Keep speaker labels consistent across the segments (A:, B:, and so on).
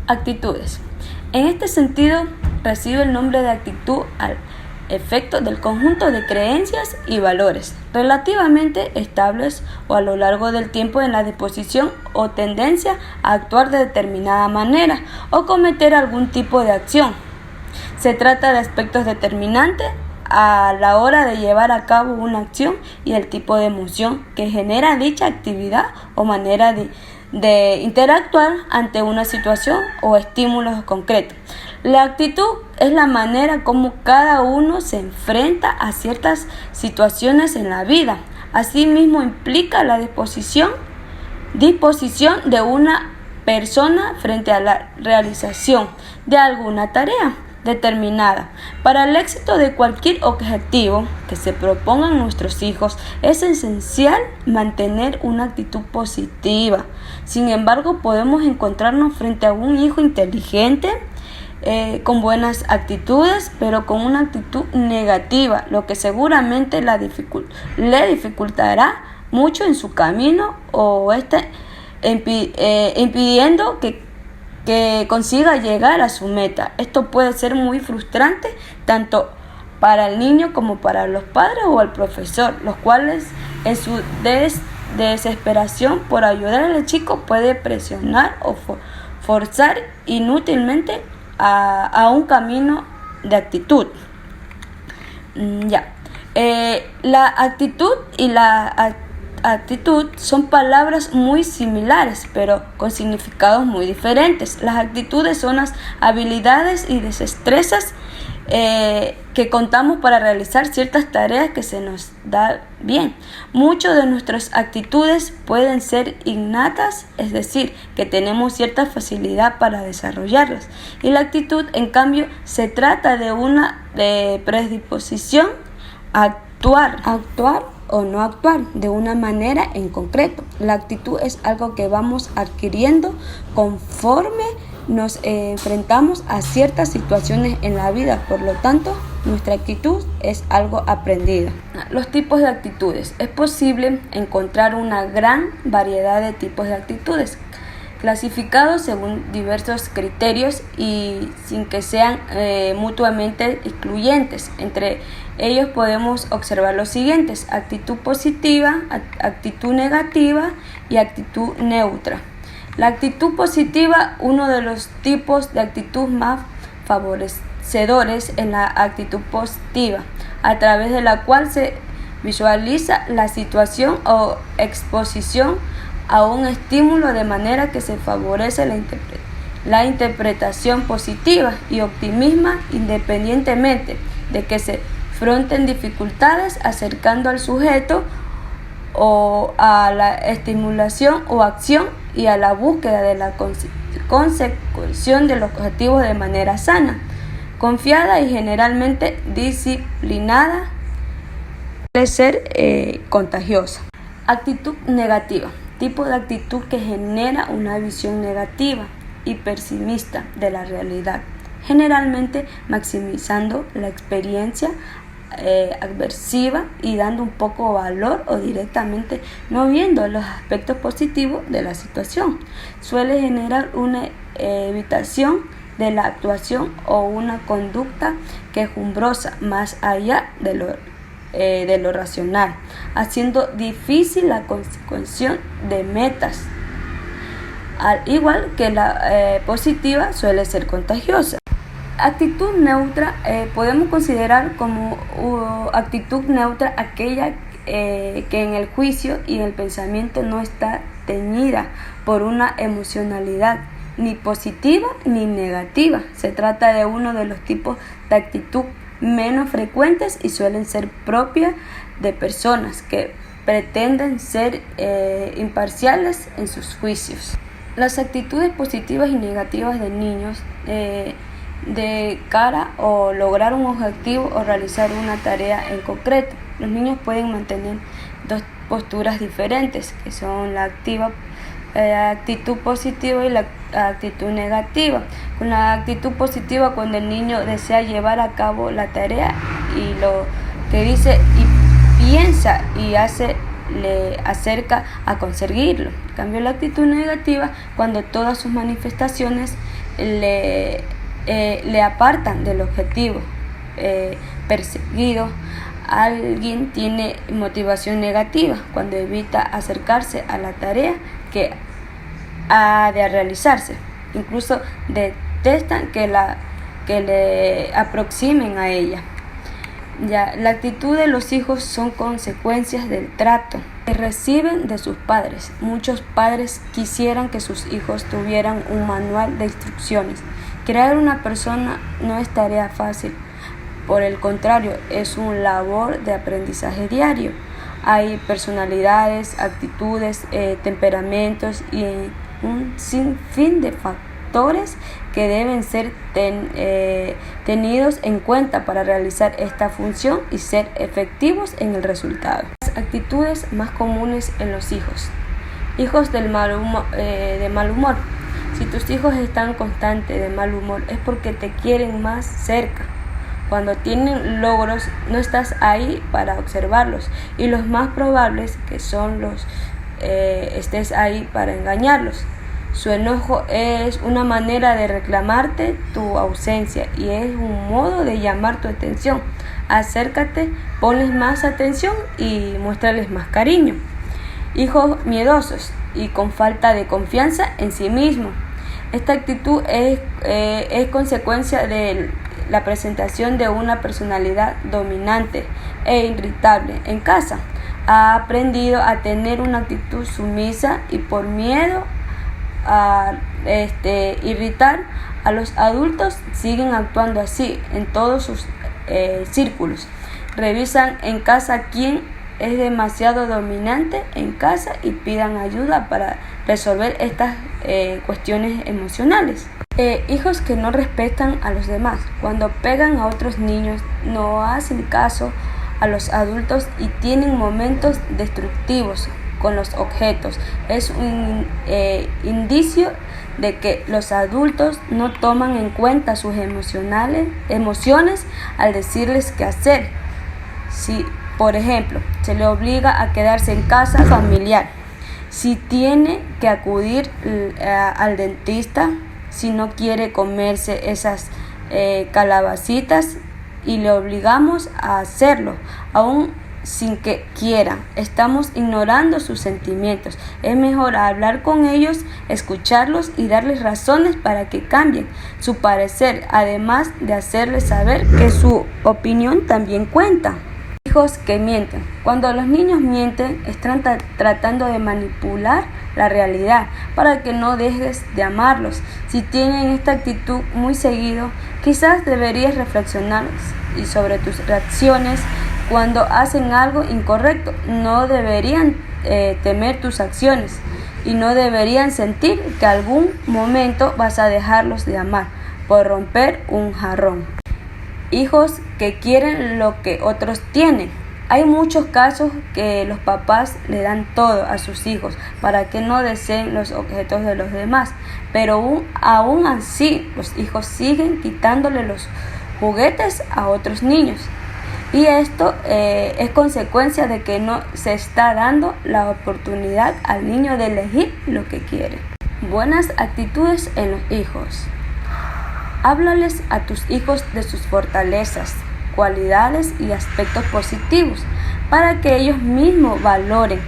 A: Actitudes. En este sentido, recibe el nombre de actitud al efecto del conjunto de creencias y valores relativamente estables o a lo largo del tiempo en la disposición o tendencia a actuar de determinada manera o cometer algún tipo de acción. Se trata de aspectos determinantes a la hora de llevar a cabo una acción y el tipo de emoción que genera dicha actividad o manera de interactuar ante una situación o estímulos concretos. La actitud es la manera como cada uno se enfrenta a ciertas situaciones en la vida. Asimismo, implica la disposición de una persona frente a la realización de alguna tarea determinada. Para el éxito de cualquier objetivo que se propongan nuestros hijos, es esencial mantener una actitud positiva. Sin embargo, podemos encontrarnos frente a un hijo inteligente, con buenas actitudes, pero con una actitud negativa, lo que seguramente le dificultará mucho en su camino o impidiendo que consiga llegar a su meta. Esto puede ser muy frustrante tanto para el niño como para los padres o el profesor, los cuales en su desesperación por ayudar al chico puede presionar o forzar inútilmente a un camino de actitud. La actitud y la actitud son palabras muy similares, pero con significados muy diferentes. Las actitudes son las habilidades y destrezas que contamos para realizar ciertas tareas que se nos da bien. Muchas de nuestras actitudes pueden ser innatas, es decir, que tenemos cierta facilidad para desarrollarlas. Y la actitud, en cambio, se trata de una predisposición a actuar o no actuar de una manera en concreto. La actitud es algo que vamos adquiriendo conforme nos enfrentamos a ciertas situaciones en la vida. Por lo tanto, nuestra actitud es algo aprendido. Los tipos de actitudes. Es posible encontrar una gran variedad de tipos de actitudes, clasificados según diversos criterios y sin que sean mutuamente excluyentes. Entre ellos podemos observar los siguientes: actitud positiva, actitud negativa y actitud neutra. La actitud positiva, uno de los tipos de actitud más favorecedores en la actitud positiva, a través de la cual se visualiza la situación o exposición a un estímulo de manera que se favorece la interpretación positiva y optimista independientemente de que se afronten dificultades, acercando al sujeto o a la estimulación o acción y a la búsqueda de la consecución de los objetivos de manera sana, confiada y generalmente disciplinada. Puede ser contagiosa. Actitud negativa. Tipo de actitud que genera una visión negativa y pesimista de la realidad, generalmente maximizando la experiencia adversiva y dando un poco valor o directamente no viendo los aspectos positivos de la situación. Suele generar una evitación de la actuación o una conducta quejumbrosa más allá de lo racional, haciendo difícil la consecución de metas, al igual que la positiva suele ser contagiosa. Actitud neutra, podemos considerar como actitud neutra aquella que en el juicio y en el pensamiento no está teñida por una emocionalidad ni positiva ni negativa. Se trata de uno de los tipos de actitud menos frecuentes y suelen ser propias de personas que pretenden ser imparciales en sus juicios. Las actitudes positivas y negativas de niños de cara o lograr un objetivo o realizar una tarea en concreto. Los niños pueden mantener dos posturas diferentes, que son la actitud positiva y la actitud negativa. Con la actitud positiva, cuando el niño desea llevar a cabo la tarea y lo que dice y piensa y hace le acerca a conseguirlo. En cambio, la actitud negativa, cuando todas sus manifestaciones le apartan del objetivo perseguido. Alguien tiene motivación negativa cuando evita acercarse a la tarea que ha de realizarse. Incluso detestan que le aproximen a ella. Ya, la actitud de los hijos son consecuencias del trato que reciben de sus padres. Muchos padres quisieran que sus hijos tuvieran un manual de instrucciones. Crear una persona no es tarea fácil. Por el contrario, es una labor de aprendizaje diario. Hay personalidades, actitudes, temperamentos y un sinfín de factores que deben ser tenidos en cuenta para realizar esta función y ser efectivos en el resultado. Las actitudes más comunes en los hijos. Hijos de mal humor. Si tus hijos están constantes de mal humor es porque te quieren más cerca. Cuando tienen logros, no estás ahí para observarlos y los más probables que son estés ahí para engañarlos. Su enojo es una manera de reclamarte tu ausencia y es un modo de llamar tu atención. Acércate, ponles más atención y muéstrales más cariño. Hijos miedosos y con falta de confianza en sí mismos. Esta actitud es consecuencia de la presentación de una personalidad dominante e irritable en casa. Ha aprendido a tener una actitud sumisa y por miedo a irritar a los adultos siguen actuando así en todos sus círculos. Revisan en casa quién es demasiado dominante en casa y pidan ayuda para resolver estas cuestiones emocionales. Hijos que no respetan a los demás. Cuando pegan a otros niños, no hacen caso a los adultos y tienen momentos destructivos con los objetos. Es un indicio de que los adultos no toman en cuenta sus emociones al decirles qué hacer. Si, por ejemplo, se le obliga a quedarse en casa familiar, si tiene que acudir al dentista, si no quiere comerse esas calabacitas y le obligamos a hacerlo, aún sin que quiera, estamos ignorando sus sentimientos. Es mejor hablar con ellos, escucharlos y darles razones para que cambien su parecer, además de hacerles saber que su opinión también cuenta. Hijos que mienten. Cuando los niños mienten, están tratando de manipular la realidad para que no dejes de amarlos. Si tienen esta actitud muy seguido, quizás deberías reflexionar y sobre tus reacciones cuando hacen algo incorrecto. No deberían temer tus acciones y no deberían sentir que algún momento vas a dejarlos de amar por romper un jarrón. Hijos que quieren lo que otros tienen. Hay muchos casos que los papás le dan todo a sus hijos para que no deseen los objetos de los demás, pero aún así los hijos siguen quitándole los juguetes a otros niños. Y esto es consecuencia de que no se está dando la oportunidad al niño de elegir lo que quiere. Buenas actitudes en los hijos. Háblales a tus hijos de sus fortalezas, cualidades y aspectos positivos para que ellos mismos valoren,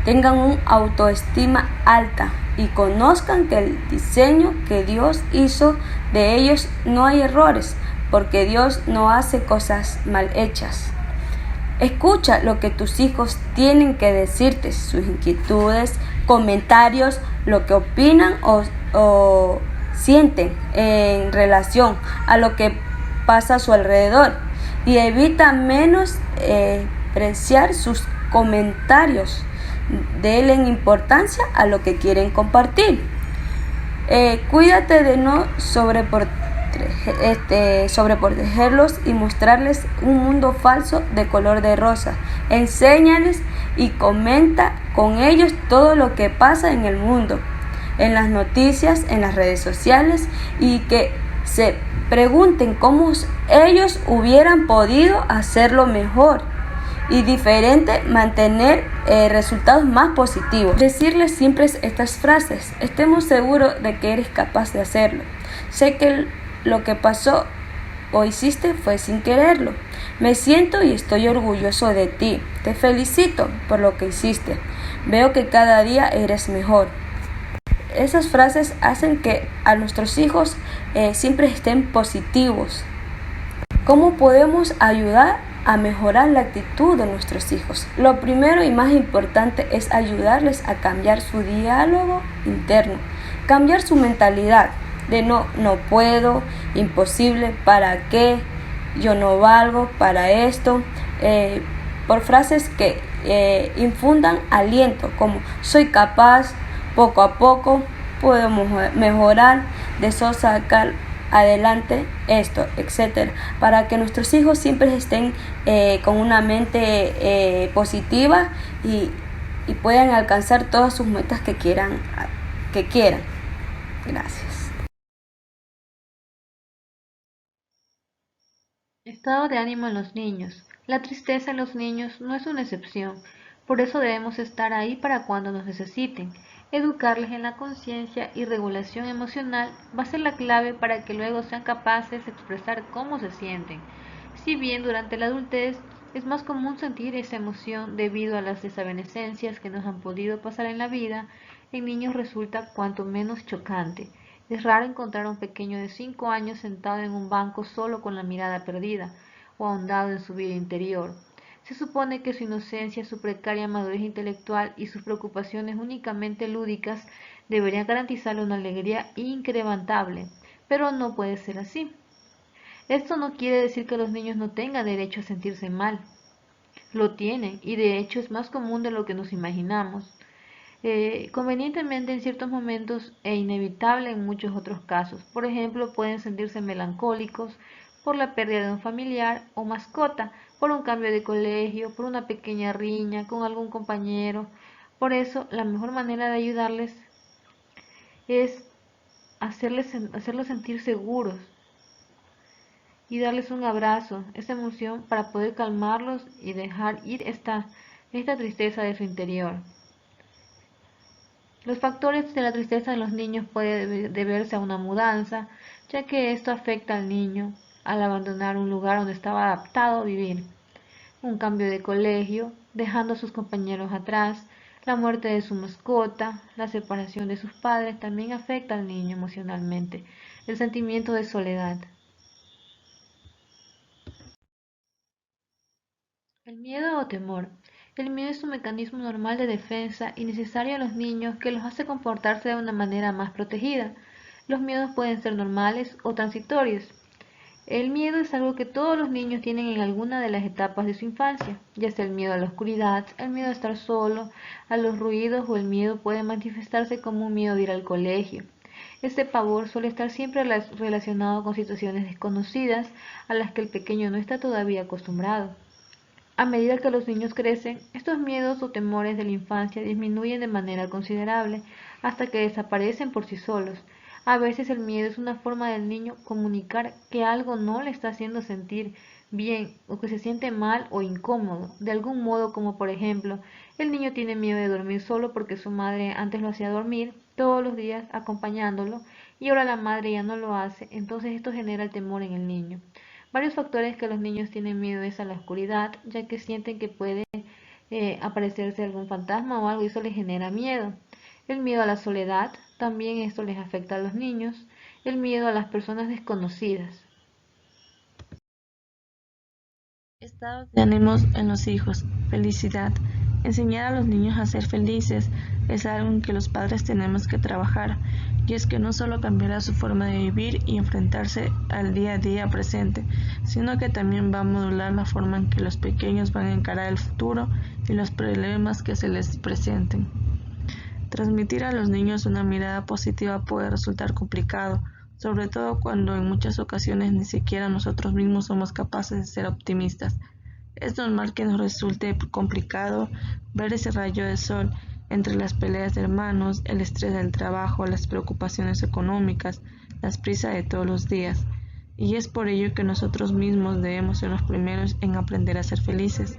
A: tengan una autoestima alta y conozcan que el diseño que Dios hizo de ellos no hay errores, porque Dios no hace cosas mal hechas. Escucha lo que tus hijos tienen que decirte, sus inquietudes, comentarios, lo que opinan o sienten en relación a lo que pasa a su alrededor y evita menospreciar sus comentarios. Denle importancia a lo que quieren compartir. Cuídate de no sobreprotegerlos y mostrarles un mundo falso de color de rosa. Enséñales y comenta con ellos todo lo que pasa en el mundo, en las noticias, en las redes sociales, y que se pregunten cómo ellos hubieran podido hacerlo mejor y diferente, mantener resultados más positivos. Decirles siempre estas frases: estemos seguros de que eres capaz de hacerlo. Sé que lo que pasó o hiciste fue sin quererlo. Me siento y estoy orgulloso de ti. Te felicito por lo que hiciste. Veo que cada día eres mejor. Esas frases hacen que a nuestros hijos siempre estén positivos. ¿Cómo podemos ayudar a mejorar la actitud de nuestros hijos? Lo primero y más importante es ayudarles a cambiar su diálogo interno, cambiar su mentalidad de no puedo, imposible, ¿para qué? Yo no valgo para esto, por frases que infundan aliento, como soy capaz, poco a poco podemos mejorar, de eso sacar adelante esto, etcétera, para que nuestros hijos siempre estén con una mente positiva y puedan alcanzar todas sus metas que quieran. Gracias.
B: Estado de ánimo en los niños. La tristeza en los niños no es una excepción, por eso debemos estar ahí para cuando nos necesiten. Educarles en la conciencia y regulación emocional va a ser la clave para que luego sean capaces de expresar cómo se sienten. Si bien durante la adultez es más común sentir esa emoción debido a las desavenencias que nos han podido pasar en la vida, en niños resulta cuanto menos chocante. Es raro encontrar a un pequeño de 5 años sentado en un banco solo con la mirada perdida o ahondado en su vida interior. Se supone que su inocencia, su precaria madurez intelectual y sus preocupaciones únicamente lúdicas deberían garantizarle una alegría incrementable, pero no puede ser así. Esto no quiere decir que los niños no tengan derecho a sentirse mal. Lo tienen y de hecho es más común de lo que nos imaginamos. Convenientemente en ciertos momentos e inevitable en muchos otros casos. Por ejemplo, pueden sentirse melancólicos por la pérdida de un familiar o mascota, por un cambio de colegio, por una pequeña riña con algún compañero. Por eso, la mejor manera de ayudarles es hacerlos sentir seguros y darles un abrazo, esa emoción para poder calmarlos y dejar ir esta tristeza de su interior. Los factores de la tristeza en los niños puede deberse a una mudanza, ya que esto afecta al niño al abandonar un lugar donde estaba adaptado a vivir, un cambio de colegio, dejando a sus compañeros atrás, la muerte de su mascota, la separación de sus padres también afecta al niño emocionalmente, el sentimiento de soledad. El miedo o temor. El miedo es un mecanismo normal de defensa y necesario a los niños que los hace comportarse de una manera más protegida. Los miedos pueden ser normales o transitorios. El miedo es algo que todos los niños tienen en alguna de las etapas de su infancia, ya sea el miedo a la oscuridad, el miedo a estar solo, a los ruidos o el miedo puede manifestarse como un miedo de ir al colegio. Este pavor suele estar siempre relacionado con situaciones desconocidas a las que el pequeño no está todavía acostumbrado. A medida que los niños crecen, estos miedos o temores de la infancia disminuyen de manera considerable hasta que desaparecen por sí solos. A veces el miedo es una forma del niño comunicar que algo no le está haciendo sentir bien o que se siente mal o incómodo, de algún modo como por ejemplo, el niño tiene miedo de dormir solo porque su madre antes lo hacía dormir todos los días acompañándolo y ahora la madre ya no lo hace, entonces esto genera el temor en el niño. Varios factores que los niños tienen miedo es a la oscuridad, ya que sienten que puede aparecerse algún fantasma o algo y eso les genera miedo. El miedo a la soledad, también esto les afecta a los niños. El miedo a las personas desconocidas.
C: Estados de ánimos en los hijos. Felicidad. Enseñar a los niños a ser felices es algo en que los padres tenemos que trabajar, y es que no solo cambiará su forma de vivir y enfrentarse al día a día presente, sino que también va a modular la forma en que los pequeños van a encarar el futuro y los problemas que se les presenten. Transmitir a los niños una mirada positiva puede resultar complicado, sobre todo cuando en muchas ocasiones ni siquiera nosotros mismos somos capaces de ser optimistas. Es normal que nos resulte complicado ver ese rayo de sol entre las peleas de hermanos, el estrés del trabajo, las preocupaciones económicas, las prisas de todos los días. Y es por ello que nosotros mismos debemos ser los primeros en aprender a ser felices.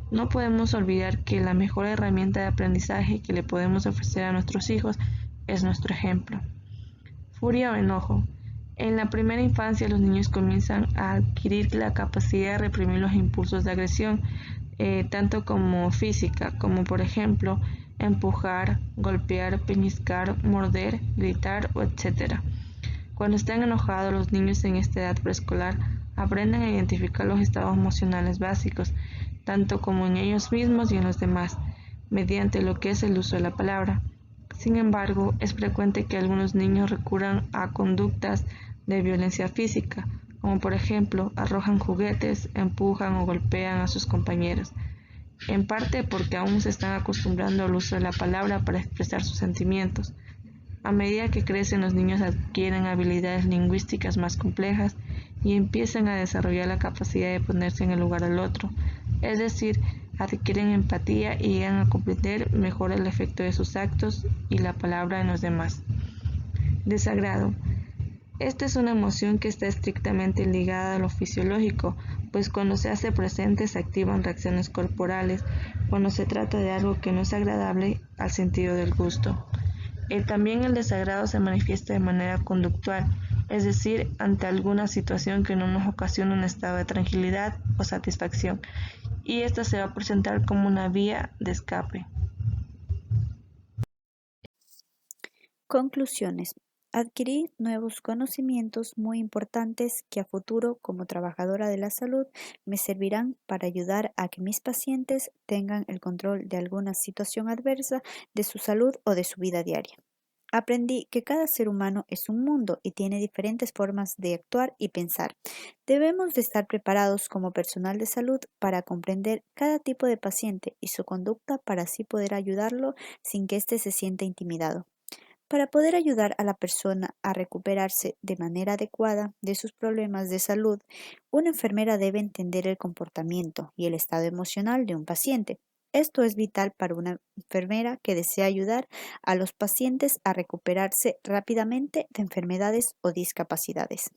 C: No podemos olvidar que la mejor herramienta de aprendizaje que le podemos ofrecer a nuestros hijos es nuestro ejemplo. Furia o enojo. En la primera infancia los niños comienzan a adquirir la capacidad de reprimir los impulsos de agresión, tanto como física, como por ejemplo empujar, golpear, pellizcar, morder, gritar o etc. Cuando están enojados, los niños en esta edad preescolar aprenden a identificar los estados emocionales básicos, tanto como en ellos mismos y en los demás, mediante lo que es el uso de la palabra. Sin embargo, es frecuente que algunos niños recurran a conductas de violencia física, como por ejemplo arrojan juguetes, empujan o golpean a sus compañeros, en parte porque aún se están acostumbrando al uso de la palabra para expresar sus sentimientos. A medida que crecen, los niños adquieren habilidades lingüísticas más complejas y empiezan a desarrollar la capacidad de ponerse en el lugar del otro, es decir, adquieren empatía y llegan a comprender mejor el efecto de sus actos y la palabra en los demás. Desagrado. Esta es una emoción que está estrictamente ligada a lo fisiológico, pues cuando se hace presente se activan reacciones corporales cuando se trata de algo que no es agradable al sentido del gusto. También el desagrado se manifiesta de manera conductual, es decir, ante alguna situación que no nos ocasiona un estado de tranquilidad o satisfacción, y esta se va a presentar como una vía de escape.
D: Conclusiones. Adquirir nuevos conocimientos muy importantes que a futuro, como trabajadora de la salud, me servirán para ayudar a que mis pacientes tengan el control de alguna situación adversa de su salud o de su vida diaria. Aprendí que cada ser humano es un mundo y tiene diferentes formas de actuar y pensar. Debemos de estar preparados como personal de salud para comprender cada tipo de paciente y su conducta para así poder ayudarlo sin que éste se sienta intimidado. Para poder ayudar a la persona a recuperarse de manera adecuada de sus problemas de salud, una enfermera debe entender el comportamiento y el estado emocional de un paciente. Esto es vital para una enfermera que desea ayudar a los pacientes a recuperarse rápidamente de enfermedades o discapacidades.